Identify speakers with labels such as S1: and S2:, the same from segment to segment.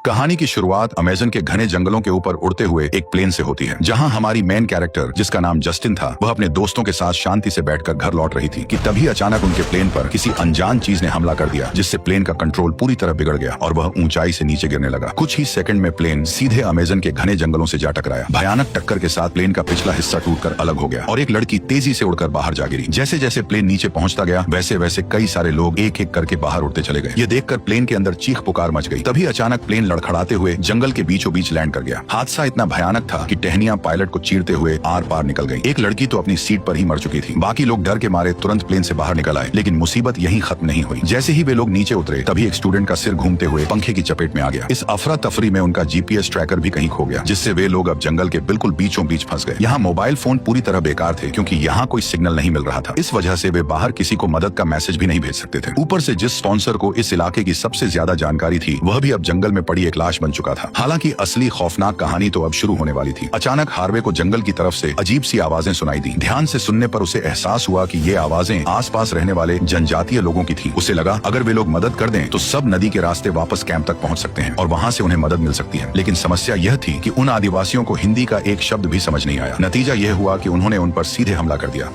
S1: कहानी की शुरुआत अमेज़न के घने जंगलों के ऊपर उड़ते हुए एक प्लेन से होती है, जहां हमारी मेन कैरेक्टर जिसका नाम जस्टिन था, वह अपने दोस्तों के साथ शांति से बैठकर घर लौट रही थी कि तभी अचानक उनके प्लेन पर किसी अनजान चीज ने हमला कर दिया, जिससे प्लेन का कंट्रोल पूरी तरह बिगड़ गया और वह ऊंचाई से नीचे गिरने लगा। कुछ ही सेकंड में प्लेन सीधे अमेज़न के घने जंगलों से जा टकराया। भयानक टक्कर के साथ प्लेन का पिछला हिस्सा टूटकर अलग हो गया और एक लड़की तेजी से उड़कर बाहर जा गिरी। जैसे जैसे प्लेन नीचे पहुंचता गया, वैसे वैसे कई सारे लोग एक एक करके बाहर उड़ते चले गए। ये देखकर प्लेन के अंदर चीख पुकार मच गई। तभी अचानक प्लेन लड़खड़ाते हुए जंगल के बीचों बीच लैंड कर गया। हादसा इतना भयानक था कि टहनियां पायलट को चीरते हुए आर पार निकल गई। एक लड़की तो अपनी सीट पर ही मर चुकी थी। बाकी लोग डर के मारे तुरंत प्लेन से बाहर निकल आए, लेकिन मुसीबत यहीं खत्म नहीं हुई। जैसे ही वे लोग नीचे उतरे, तभी एक स्टूडेंट का सिर घूमते हुए पंखे की चपेट में आ गया। इस अफरा तफरी में उनका जीपीएस ट्रैकर भी कहीं खो गया, जिससे वे लोग अब जंगल के बिल्कुल बीचों बीच फंस गए। यहाँ मोबाइल फोन पूरी तरह बेकार थे, क्योंकि यहाँ कोई सिग्नल नहीं मिल रहा था। इस वजह से वे बाहर किसी को मदद का मैसेज भी नहीं भेज सकते थे। ऊपर से जिस स्पॉन्सर को इस इलाके की सबसे ज्यादा जानकारी थी, वह भी अब जंगल में पड़ी एक लाश बन चुका था। हालांकि असली खौफनाक कहानी तो अब शुरू होने वाली थी। अचानक हार्वे को जंगल की तरफ से अजीब सी आवाजें सुनाई दी। ध्यान से सुनने पर उसे एहसास हुआ कि ये आवाजें आसपास रहने वाले जनजातीय लोगों की थी। उसे लगा अगर वे लोग मदद कर दें तो सब नदी के रास्ते वापस कैंप तक पहुंच सकते हैं और वहां से उन्हें मदद मिल सकती है। लेकिन समस्या यह थी कि उन आदिवासियों को हिंदी का एक शब्द भी समझ नहीं आया। नतीजा यह हुआ कि उन्होंने उन पर सीधे हमला कर दिया।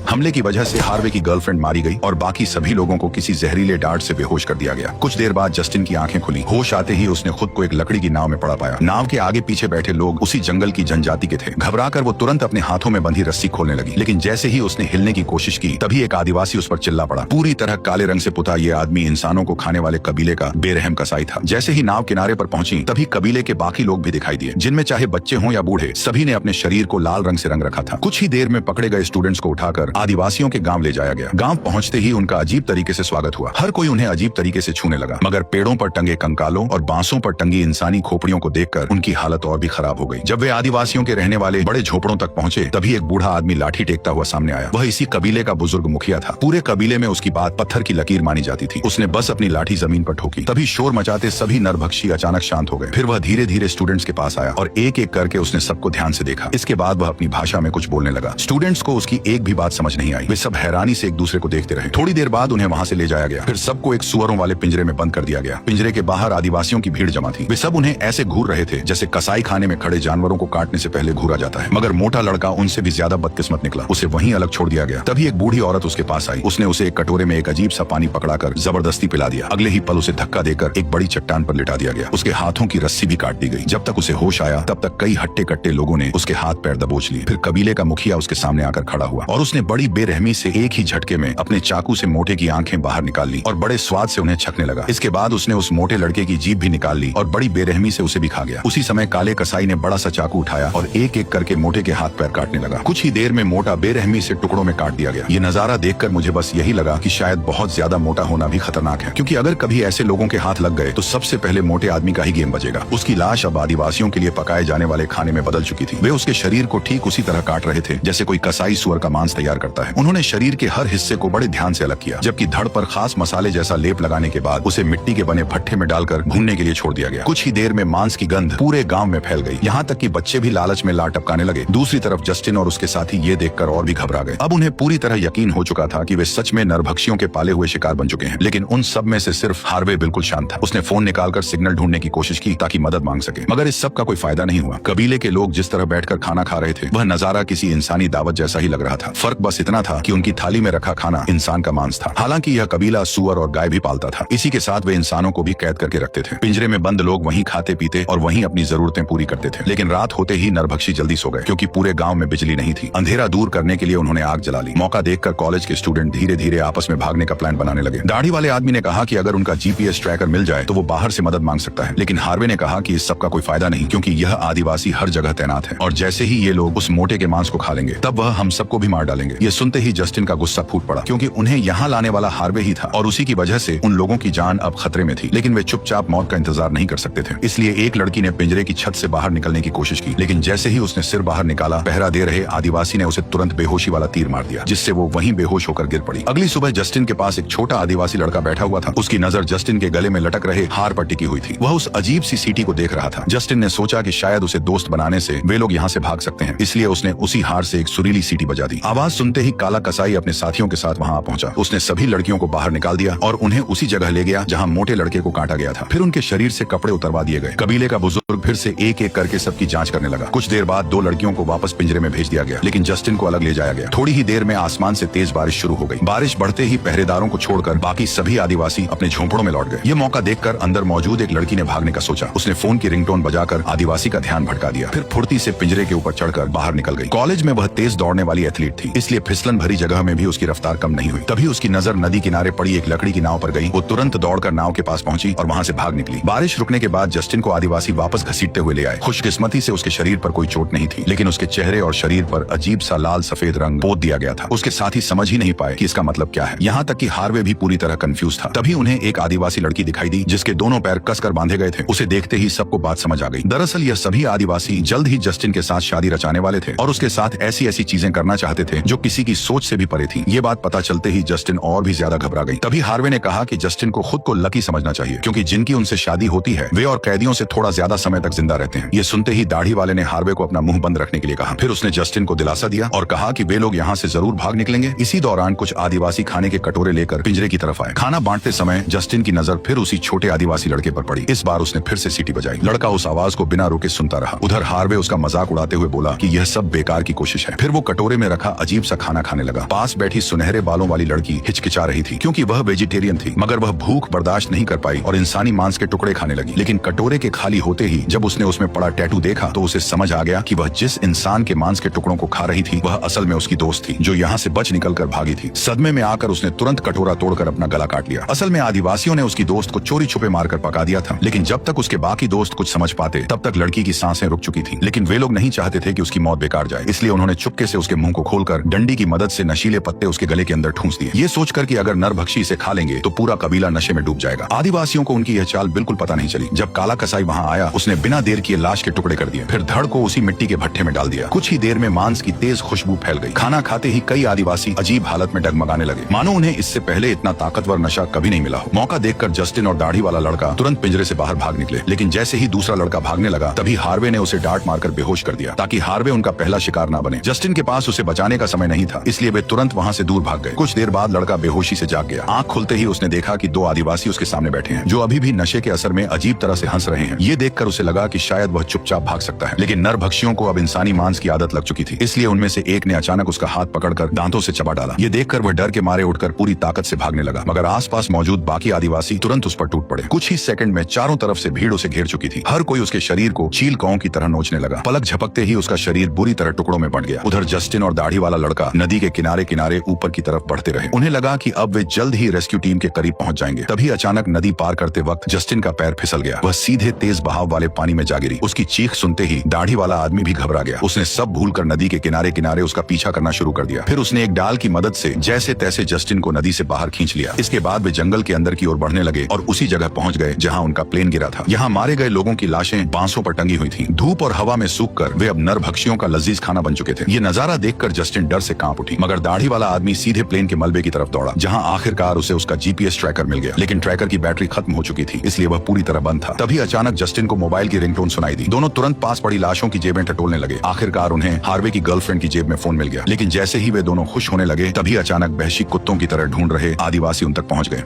S1: हमले की वजह से हार्वे की गर्लफ्रेंड मारी गई और बाकी सभी लोगों को किसी जहरीले डार्ट से बेहोश कर दिया गया। कुछ देर बाद जस्टिन की आंखें खुली। होश आते ही उसने खुद को एक लकड़ी की नाव में पड़ा पाया। नाव के आगे पीछे बैठे लोग उसी जंगल की जनजाति के थे। घबराकर वो तुरंत अपने हाथों में बंधी रस्सी खोलने लगी, लेकिन जैसे ही उसने हिलने की कोशिश की, तभी एक आदिवासी उस पर चिल्ला पड़ा। पूरी तरह काले रंग से पुता ये आदमी इंसानों को खाने वाले कबीले का बेरहम कसाई था। जैसे ही नाव किनारे पर पहुंची, तभी कबीले के बाकी लोग भी दिखाई दिए, जिनमें चाहे बच्चे हों या बूढ़े, सभी ने अपने शरीर को लाल रंग से रंग रखा था। कुछ ही देर में पकड़े गए स्टूडेंट्स को उठाकर आदिवासियों के गांव ले जाया गया। गांव पहुंचते ही उनका अजीब तरीके से स्वागत हुआ। हर कोई उन्हें अजीब तरीके से छूने लगा, मगर पेड़ों पर टंगे कंकालों और बांसों पर टंगी इंसानी खोपड़ियों को देखकर उनकी हालत और भी खराब हो गई। जब वे आदिवासियों के रहने वाले बड़े झोपड़ों तक पहुंचे, तभी एक बूढ़ा आदमी लाठी टेकता हुआ सामने आया। वह इसी कबीले का बुजुर्ग मुखिया था। पूरे कबीले में उसकी बात पत्थर की लकीर मानी जाती थी। उसने बस अपनी लाठी जमीन पर ठोकी, तभी शोर मचाते सभी नरभक्षी अचानक शांत हो गए। फिर वह धीरे धीरे स्टूडेंट्स के पास आया और एक एक करके उसने सबको ध्यान से देखा। इसके बाद वह अपनी भाषा में कुछ बोलने लगा। स्टूडेंट्स को उसकी एक भी बात समझ नहीं आई। वे सब हैरानी से एक दूसरे को देखते रहे। थोड़ी देर बाद उन्हें वहां से ले जाया गया। फिर सबको एक सुअरों वाले पिंजरे में बंद कर दिया गया। पिंजरे के बाहर आदिवासियों की भीड़ जमा थी। वे सब उन्हें ऐसे घूर रहे थे जैसे कसाई खाने में खड़े जानवरों को काटने से पहले घूरा जाता है। मगर मोटा लड़का उनसे भी ज्यादा बदकिस्मत निकला। उसे वहीं अलग छोड़ दिया गया। तभी एक बूढ़ी औरत उसके पास आई। उसने उसे एक कटोरे में एक अजीब सा पानी पकड़ाकर जबरदस्ती पिला दिया। अगले ही पल उसे धक्का देकर एक बड़ी चट्टान पर लिटा दिया गया। उसके हाथों की रस्सी भी काट दी गई। जब तक उसे होश आया, तब तक कई हट्टे कट्टे लोगों ने उसके हाथ पैर दबोच लिए। फिर कबीले का मुखिया उसके सामने आकर खड़ा हुआ और उसने बड़ी बेरहमी से एक ही झटके में अपने चाकू से मोटे की आंखें बाहर निकाल ली और बड़े स्वाद से उन्हें छकने लगा। इसके बाद उसने उस मोटे लड़के की जीभ भी निकाल ली और बड़ी बेरहमी से उसे भी खा गया। उसी समय काले कसाई ने बड़ा सा चाकू उठाया और एक एक करके मोटे के हाथ पैर काटने लगा। कुछ ही देर में मोटा बेरहमी से टुकड़ों में काट दिया गया। ये नजारा देखकर मुझे बस यही लगा कि शायद बहुत ज्यादा मोटा होना भी खतरनाक है, क्योंकि अगर कभी ऐसे लोगों के हाथ लग गए तो सबसे पहले मोटे आदमी का ही गेम बजेगा। उसकी लाश अब आदिवासियों के लिए पकाए जाने वाले खाने में बदल चुकी थी। वे उसके शरीर को ठीक उसी तरह काट रहे थे जैसे कोई कसाई सुअर का मांस तैयार करता है। उन्होंने शरीर के हर हिस्से को बड़े ध्यान से अलग किया, जबकि धड़ पर खास मसाले जैसा लेप लगाने के बाद उसे मिट्टी के बने भट्ठे में डालकर भूनने के लिए छोड़ दिया गया। कुछ ही देर में मांस की गंध पूरे गांव में फैल गई। यहाँ तक कि बच्चे भी लालच में लार टपकाने लगे। दूसरी तरफ जस्टिन और उसके साथी ये देखकर और भी घबरा गए। अब उन्हें पूरी तरह यकीन हो चुका था कि वे सच में नरभक्षियों के पाले हुए शिकार बन चुके हैं। लेकिन उन सब में से सिर्फ हार्वे बिल्कुल शांत था। उसने फोन निकालकर सिग्नल ढूंढने की कोशिश की ताकि मदद मांग सके, मगर इस सब का कोई फायदा नहीं हुआ। कबीले के लोग जिस तरह बैठकर खाना खा रहे थे, वह नजारा किसी इंसानी दावत जैसा ही लग रहा था। फर्क बस इतना था कि उनकी थाली में रखा खाना इंसान का मांस था। हालांकि यह कबीला सुअर और गाय भी पालता था। इसी के साथ वे इंसानों को भी कैद करके रखते थे। पिंजरे में बंद लोग वहीं खाते पीते और वहीं अपनी जरूरतें पूरी करते थे। लेकिन रात होते ही नरभक्षी जल्दी सो गए, क्योंकि पूरे गांव में बिजली नहीं थी। अंधेरा दूर करने के लिए उन्होंने आग जला ली। मौका देखकर कॉलेज के स्टूडेंट धीरे धीरे आपस में भागने का प्लान बनाने लगे। दाढ़ी वाले आदमी ने कहा कि अगर उनका जीपीएस ट्रैकर मिल जाए तो वो बाहर से मदद मांग सकता है, लेकिन हार्वे ने कहा कि इस सब का कोई फायदा नहीं, क्योंकि यह आदिवासी हर जगह तैनात है और जैसे ही ये लोग उस मोटे के मांस को खा लेंगे, तब वह हम सबको भी मार डालेंगे। ये सुनते ही जस्टिन का गुस्सा फूट पड़ा, क्योंकि उन्हें यहाँ लाने वाला हार्वे ही था और उसी की वजह से उन लोगों की जान अब खतरे में थी। लेकिन वे चुपचाप मौत का इंतजार नहीं कर सकते थे। इसलिए एक लड़की ने पिंजरे की छत से बाहर निकलने की कोशिश की, लेकिन जैसे ही उसने सिर बाहर निकाला, पहरा दे रहे आदिवासी ने उसे तुरंत बेहोशी वाला तीर मार दिया, जिससे वो वहीं बेहोश होकर गिर पड़ी। अगली सुबह जस्टिन के पास एक छोटा आदिवासी लड़का बैठा हुआ था। उसकी नजर जस्टिन के गले में लटक रहे हार पर टिकी हुई थी। वह उस अजीब सी सीटी को देख रहा था। जस्टिन ने सोचा कि शायद उसे दोस्त बनाने से वे लोग यहाँ से भाग सकते हैं, इसलिए उसने उसी हार से एक सुरीली सीटी बजा दी। आवाज सुनते सुनते ही काला कसाई अपने साथियों के साथ वहां पहुंचा। उसने सभी लड़कियों को बाहर निकाल दिया और उन्हें उसी जगह ले गया जहां मोटे लड़के को काटा गया था। फिर उनके शरीर से कपड़े उतरवा दिए गए। कबीले का बुजुर्ग फिर से एक एक करके सबकी जांच करने लगा। कुछ देर बाद 2 लड़कियों को वापस पिंजरे में भेज दिया गया, लेकिन जस्टिन को अलग ले जाया गया। थोड़ी ही देर में आसमान से तेज बारिश शुरू हो गई। बारिश बढ़ते ही पहरेदारों को छोड़कर बाकी सभी आदिवासी अपने झोंपड़ों में लौट गए। ये मौका देखकर अंदर मौजूद एक लड़की ने भागने का सोचा। उसने फोन की रिंगटोन बजाकर आदिवासी का ध्यान भटका दिया, फिर फुर्ती से पिंजरे के ऊपर चढ़कर बाहर निकल गई। कॉलेज में वह तेज दौड़ने वाली एथलीट थी, इसलिए फिसलन भरी जगह में भी उसकी रफ्तार कम नहीं हुई। तभी उसकी नजर नदी किनारे पड़ी एक लकड़ी की नाव पर गई। वो तुरंत दौड़कर नाव के पास पहुंची और वहां से भाग निकली। बारिश रुकने के बाद जस्टिन को आदिवासी वापस घसीटते हुए ले आए। खुशकिस्मती से उसके शरीर पर कोई चोट नहीं थी, लेकिन उसके चेहरे और शरीर पर अजीब सा लाल सफेद रंग पोत दिया गया था। उसके साथी समझ ही नहीं पाए कि इसका मतलब क्या है। यहाँ तक कि हार्वे भी पूरी तरह कंफ्यूज था। तभी उन्हें एक आदिवासी लड़की दिखाई दी जिसके दोनों पैर कसकर बांधे गए थे। उसे देखते ही सबको बात समझ आ गई। दरअसल यह सभी आदिवासी जल्द ही जस्टिन के साथ शादी रचाने वाले थे और उसके साथ ऐसी ऐसी चीजें करना चाहते थे जो किसी की सोच से भी परे थी। ये बात पता चलते ही जस्टिन और भी ज्यादा घबरा गई। तभी हार्वे ने कहा कि जस्टिन को खुद को लकी समझना चाहिए, क्योंकि जिनकी उनसे शादी होती है वे और कैदियों से थोड़ा ज्यादा समय तक जिंदा रहते हैं। ये सुनते ही दाढ़ी वाले ने हार्वे को अपना मुंह बंद रखने के लिए कहा। फिर उसने जस्टिन को दिलासा दिया और कहा कि वे लोग यहाँ से जरूर भाग निकलेंगे। इसी दौरान कुछ आदिवासी खाने के कटोरे लेकर पिंजरे की तरफ आए। खाना बांटते समय जस्टिन की नजर फिर उसी छोटे आदिवासी लड़के पर पड़ी। इस बार उसने फिर से सीटी बजाई। लड़का उस आवाज को बिना रुके सुनता रहा। उधर हार्वे उसका मजाक उड़ाते हुए बोला कि यह सब बेकार की कोशिश है। फिर वो कटोरे में रखा अजीब सा खाना खाने लगा। पास बैठी सुनहरे बालों वाली लड़की हिचकिचा रही थी, क्योंकि वह वेजिटेरियन थी, मगर वह भूख बर्दाश्त नहीं कर पाई और इंसानी मांस के टुकड़े खाने लगी। लेकिन कटोरे के खाली होते ही जब उसने उसमें पड़ा टैटू देखा तो उसे समझ आ गया कि वह जिस इंसान के मांस के टुकड़ों को खा रही थी वह असल में उसकी दोस्त थी, जो यहाँ से बच निकल कर भागी थी। सदमे में आकर उसने तुरंत कटोरा तोड़कर अपना गला काट लिया। असल में आदिवासियों ने उसकी दोस्त को चोरी छुपे मारकर पका दिया था, लेकिन जब तक उसके बाकी दोस्त कुछ समझ पाते तब तक लड़की की सांसें रुक चुकी थी। लेकिन वे लोग नहीं चाहते थे कि उसकी मौत बेकार जाए, इसलिए उन्होंने चुपके से उसके मुंह को खोलकर डंडी की मदद से नशीले पत्ते उसके गले के अंदर ठूंस दिए, ये सोचकर कि अगर नरभक्षी इसे खा लेंगे तो पूरा कबीला नशे में डूब जाएगा। आदिवासियों को उनकी यह चाल बिल्कुल पता नहीं चली। जब काला कसाई वहां आया उसने बिना देर किए लाश के टुकड़े कर दिए, फिर धड़ को उसी मिट्टी के भट्ठे में डाल दिया। कुछ ही देर में मांस की तेज खुशबू फैल गई। खाना खाते ही कई आदिवासी अजीब हालत में डगमगाने लगे, मानो उन्हें इससे पहले इतना ताकतवर नशा कभी नहीं मिला हो। मौका देखकर जस्टिन और दाढ़ी वाला लड़का तुरंत पिंजरे से बाहर भाग निकले, लेकिन जैसे ही दूसरा लड़का भागने लगा तभी हार्वे ने उसे डांट मारकर बेहोश कर दिया, ताकि हार्वे उनका पहला शिकार न बने। जस्टिन के पास उसे बचाने का समय नहीं था, इसलिए वे तुरंत वहां से दूर भाग गए। कुछ देर बाद लड़का बेहोशी से जाग गया। आंख खुलते ही उसने देखा कि 2 आदिवासी उसके सामने बैठे हैं, जो अभी भी नशे के असर में अजीब तरह से हंस रहे हैं। ये देखकर उसे लगा कि शायद वह चुपचाप भाग सकता है, लेकिन नरभक्षियों को अब इंसानी मांस की आदत लग चुकी थी, इसलिए उनमें से एक ने अचानक उसका हाथ पकड़कर दांतों से चबा डाला। ये देखकर वह डर के मारे उठकर पूरी ताकत से भागने लगा, मगर आसपास मौजूद बाकी आदिवासी तुरंत उस पर टूट पड़े। कुछ ही सेकंड में चारों तरफ से भीड़ उसे घेर चुकी थी। हर कोई उसके शरीर को चील कौओं की तरह नोचने लगा। पलक झपकते ही उसका शरीर बुरी तरह टुकड़ों में बंट गया। उधर जस्टिन और दाढ़ी वाला लड़का नदी के किनारे किनारे ऊपर की तरफ बढ़ते रहे। उन्हें लगा कि अब वे जल्द ही रेस्क्यू टीम के करीब पहुंच जाएंगे। तभी अचानक नदी पार करते वक्त जस्टिन का पैर फिसल गया। वह सीधे तेज बहाव वाले पानी में जा गिरी। उसकी चीख सुनते ही दाढ़ी वाला आदमी भी घबरा गया। उसने सब भूलकर नदी के किनारे किनारे उसका पीछा करना शुरू कर दिया। फिर उसने एक डाल की मदद से जैसे तैसे जस्टिन को नदी से बाहर खींच लिया। इसके बाद वे जंगल के अंदर की ओर बढ़ने लगे और उसी जगह पहुंच गए जहां उनका प्लेन गिरा था। यहाँ मारे गए लोगों की लाशें बांसों पर टंगी हुई थी। धूप और हवा में सूखकर वे अब नरभक्षियों का लजीज खाना बन चुके थे। ये नजारा देखकर जस्टिन डर से कांप उठी, मगर दाढ़ी वाला आदमी सीधे प्लेन के मलबे की तरफ दौड़ा, जहां आखिरकार उसे उसका जीपीएस ट्रैकर मिल गया। लेकिन ट्रैकर की बैटरी खत्म हो चुकी थी, इसलिए वह पूरी तरह बंद था। तभी अचानक जस्टिन को मोबाइल की रिंगटोन सुनाई दी। दोनों तुरंत पास पड़ी लाशों की जेबें टटोलने लगे। आखिरकार उन्हें हार्वे की गर्लफ्रेंड की जेब में फोन मिल गया। लेकिन जैसे ही वे दोनों खुश होने लगे तभी अचानक वहशी कुत्तों की तरह ढूंढ रहे आदिवासी उन तक पहुंच गए।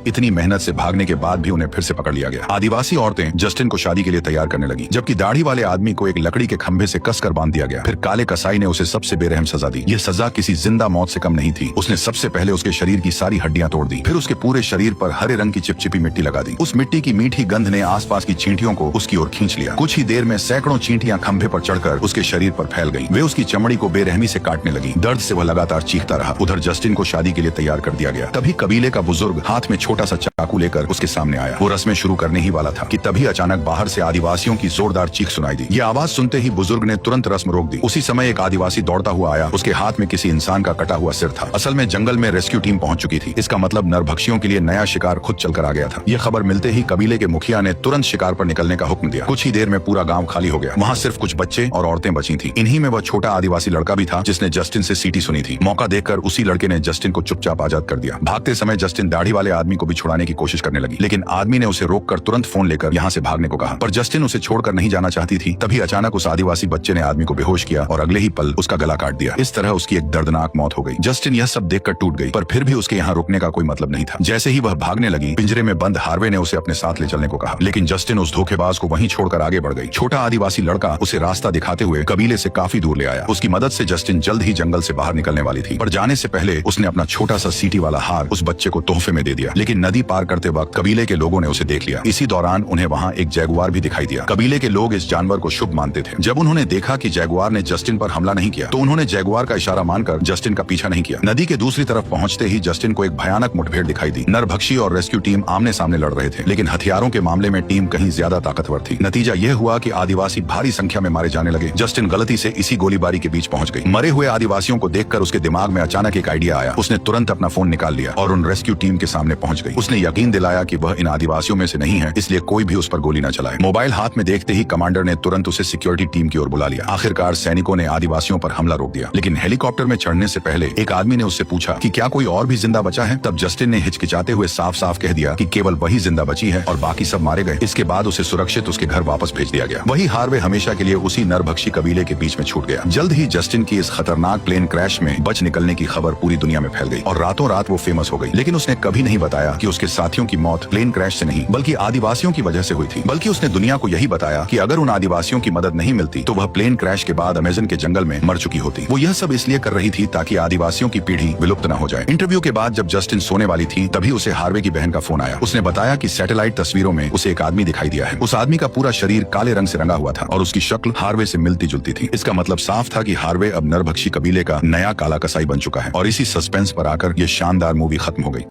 S1: इतनी मेहनत से भागने के बाद भी उन्हें फिर से पकड़ लिया गया। आदिवासी औरतें जस्टिन को शादी के लिए तैयार करने लगी, जबकि दाढ़ी वाले आदमी को एक लकड़ी के खंभे से कसकर बांध दिया गया। फिर काले कसाई ने उसे सबसे बेरहम सजा दी। यह सजा किसी जिंदा मौत से कम नहीं थी। उसने सबसे पहले उसके शरीर की सारी हड्डियां तोड़ दी, फिर उसके पूरे शरीर पर हरे रंग की चिपचिपी मिट्टी लगा दी। उस मिट्टी की मीठी गंध ने आसपास की चींटियों को उसकी ओर खींच लिया। कुछ ही देर में सैकड़ों चींटियां खंभे पर चढ़कर उसके शरीर पर फैल गईं। वे उसकी चमड़ी को बेरहमी से काटने लगी। दर्द से वह लगातार चीखता रहा। उधर जस्टिन को शादी के लिए तैयार कर दिया गया। तभी कबीले का बुजुर्ग हाथ में छोटा सा चाकू लेकर उसके सामने आया। वो रस्में शुरू करने ही वाला था कि तभी अचानक बाहर से आदिवासियों की जोरदार चीख सुनाई दी। ये आवाज सुनते ही बुजुर्ग ने तुरंत रस्म रोक दी। उसी समय एक आदिवासी दौड़ता हुआ आया। उसके हाथ में किसी इंसान का कटा हुआ सिर था। असल में जंगल में रेस्क्यू टीम पहुंच चुकी थी। इसका मतलब नरभक्षियों के लिए नया शिकार खुद चलकर आ गया था। यह खबर मिलते ही कबीले के मुखिया ने तुरंत शिकार पर निकलने का हुक्म दिया। कुछ ही देर में पूरा गांव खाली हो गया। वहां सिर्फ कुछ बच्चे और औरतें बची थी। इन्हीं में वह छोटा आदिवासी लड़का भी था जिसने जस्टिन से सीटी सुनी थी। मौका देखकर उसी लड़के ने जस्टिन को चुपचाप आजाद कर दिया। भागते समय जस्टिन दाढ़ी वाले आदमी को भी छुड़ाने की कोशिश करने लगी, लेकिन आदमी ने उसे रोककर तुरंत फोन लेकर यहाँ से भागने को कहा। पर जस्टिन उसे छोड़कर नहीं जाना चाहती थी। तभी अचानक उस आदिवासी बच्चे ने आदमी को बेहोश किया और अगले ही पल उसका गला काट दिया। इस तरह उसकी एक दर्दनाक मौत हो गई। जस्टिन यह सब देखकर टूट गई, पर फिर भी उसके यहाँ रुकने का कोई मतलब नहीं था। जैसे ही वह भागने लगी, पिंजरे में बंद हार्वे ने उसे अपने साथ ले चलने को कहा, लेकिन जस्टिन उस धोखेबाज को वहीं छोड़कर आगे बढ़ गई। छोटा आदिवासी लड़का उसे रास्ता दिखाते हुए कबीले से काफी दूर ले आया। उसकी मदद से जस्टिन जल्द ही जंगल से बाहर निकलने वाली थी, पर जाने से पहले उसने अपना छोटा सा सीटी वाला हार उस बच्चे को तोहफे में दे दिया। लेकिन नदी पार करते वक्त कबीले के लोगों ने उसे देख लिया। इसी दौरान उन्हें वहाँ एक जैगुआर भी दिखाई दिया। कबीले के लोग इस जानवर को शुभ मानते थे। जब उन्होंने देखा कि जैगुआर ने जस्टिन पर हमला नहीं किया, तो उन्होंने जैगुआर का इशारा मानकर जस्टिन का पीछा नहीं किया। नदी के दूसरी तरफ पहुंचते ही जस्टिन को एक भयानक मुठभेड़ दिखाई दी। नरभक्षी और रेस्क्यू टीम आमने सामने लड़ रहे थे, लेकिन हथियारों के मामले में टीम कहीं ज्यादा ताकतवर थी। नतीजा यह हुआ कि आदिवासी भारी संख्या में मारे जाने लगे। जस्टिन गलती से इसी गोलीबारी के बीच पहुंच गई। मरे हुए आदिवासियों को देखकर उसके दिमाग में अचानक एक आइडिया आया। उसने तुरंत अपना फोन निकाल लिया और उन रेस्क्यू टीम के सामने पहुंच गई। उसने यकीन दिलाया कि वह इन आदिवासियों में से नहीं है, इसलिए कोई भी उस पर गोली न चलाए। मोबाइल हाथ में देखते ही कमांडर ने तुरंत उसे सिक्योरिटी टीम की ओर बुला लिया। आखिरकार सैनिकों ने आदिवासियों पर हमला रोक दिया, लेकिन हेलीकॉप्टर में चढ़ने से पहले एक आदमी ने उससे पूछा कि क्या कोई और भी जिंदा बचा है। तब जस्टिन ने हिचकिचाते हुए साफ साफ कह दिया कि केवल वही जिंदा बची है और बाकी सब मारे गए। इसके बाद उसे सुरक्षित उसके घर वापस भेज दिया गया। वही हार्वे हमेशा के लिए उसी नरभक्षी कबीले के बीच में छूट गया। जल्द ही जस्टिन की इस खतरनाक प्लेन क्रैश में बच निकलने की खबर पूरी दुनिया में फैल गई और रातों रात वो फेमस हो गई। लेकिन उसने कभी नहीं बताया कि उसके साथियों की मौत प्लेन क्रैश से नहीं बल्कि आदिवासियों की वजह से हुई थी। बल्कि उसने दुनिया को यही बताया कि अगर उन आदिवासियों की मदद नहीं मिलती तो वह प्लेन क्रैश के बाद अमेज़न के जंगल में मर चुकी होती। वो यह सब इसलिए कर रही थी ताकि आदिवासियों की पीढ़ी विलुप्त न हो जाए। इंटरव्यू के बाद जब जस्टिन सोने वाली थी, तभी उसे हार्वे की बहन का फोन आया। उसने बताया कि सैटेलाइट तस्वीरों में उसे एक आदमी दिखाई दिया है। उस आदमी का पूरा शरीर काले रंग से रंगा हुआ था और उसकी शक्ल हार्वे से मिलती जुलती थी। इसका मतलब साफ था कि हार्वे अब नरभक्षी कबीले का नया काला कसाई बन चुका है। और इसी सस्पेंस पर आकर यह शानदार मूवी खत्म हो गई।